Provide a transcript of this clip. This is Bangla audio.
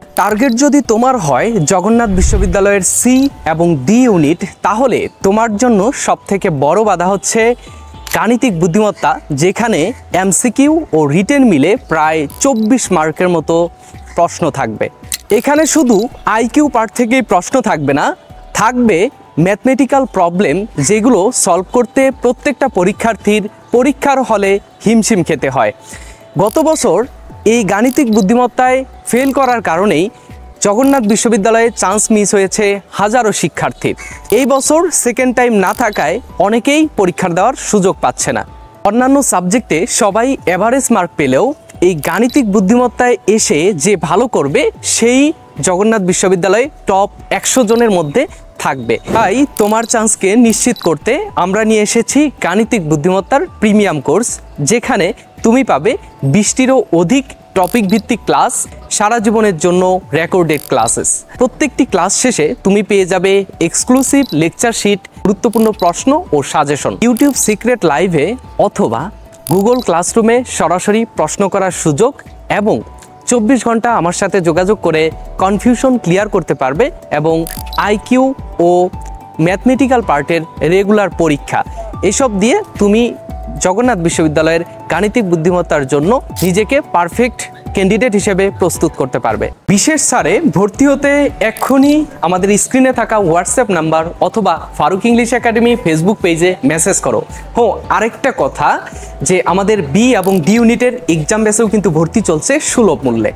টার্গেট যদি তোমার হয় জগন্নাথ বিশ্ববিদ্যালয়ের সি এবং ডি ইউনিট, তাহলে তোমার জন্য সবথেকে বড় বাধা হচ্ছে গাণিতিক বুদ্ধিমত্তা, যেখানে এমসিকিউ ও রিটেন মিলে প্রায় 24 মার্কের মতো প্রশ্ন থাকবে। এখানে শুধু আইকিউ পার্ট থেকেই প্রশ্ন থাকবে না, থাকবে ম্যাথমেটিক্যাল প্রবলেম, যেগুলো সলভ করতে প্রত্যেকটা পরীক্ষার্থীর পরীক্ষার হলে হিমশিম খেতে হয়। গত বছর এই গাণিতিক বুদ্ধিমত্তায় ফেল করার কারণেই জগন্নাথ বিশ্ববিদ্যালয়ে চান্স মিস হয়েছে হাজারো শিক্ষার্থীর। এই বছর সেকেন্ড টাইম না থাকায় অনেকেই পরীক্ষা দেওয়ার সুযোগ পাচ্ছে না। অন্যান্য সাবজেক্টে সবাই এভারেজ মার্ক পেলেও এই গাণিতিক বুদ্ধিমত্তায় এসে যে ভালো করবে সেই জগন্নাথ বিশ্ববিদ্যালয়ে টপ 100 জনের মধ্যে থাকবে। তাই তোমার চান্সকে নিশ্চিত করতে আমরা নিয়ে এসেছি গাণিতিক বুদ্ধিমত্তার প্রিমিয়াম কোর্স, যেখানে তুমি পাবে 20টিরও অধিক টপিক ভিত্তিক ক্লাস, সারা জীবনের জন্য রেকর্ডেড ক্লাসেস। প্রত্যেকটি ক্লাস শেষে তুমি পেয়ে যাবে এক্সক্লুসিভ লেকচার শিট, গুরুত্বপূর্ণ প্রশ্ন ও সাজেশন। ইউটিউব সিক্রেট লাইভে অথবা গুগল ক্লাসরুমে সরাসরি প্রশ্ন করার সুযোগ এবং 24 ঘন্টা আমার সাথে যোগাযোগ করে কনফিউশন ক্লিয়ার করতে পারবে, এবং আইকিউ ও ম্যাথমেটিক্যাল পার্টের রেগুলার পরীক্ষা, এসব দিয়ে তুমি জগন্নাথ বিশ্ববিদ্যালয়ের গাণিতিক বুদ্ধিমত্তার জন্য নিজেকে পারফেক্ট ক্যান্ডিডেট হিসেবে প্রস্তুত করতে পারবে। বিশেষ ছাড়ে ভর্তি হতে এক্ষুনি আমাদের স্ক্রিনে থাকা হোয়াটসঅ্যাপ নাম্বার অথবা ফারুক ইংলিশ একাডেমি ফেসবুক পেজে মেসেজ করো। আরেকটা কথা, যে আমাদের বি এবং ডি ইউনিটের এক্সাম বেসেও কিন্তু ভর্তি চলছে সুলভ মূল্যে।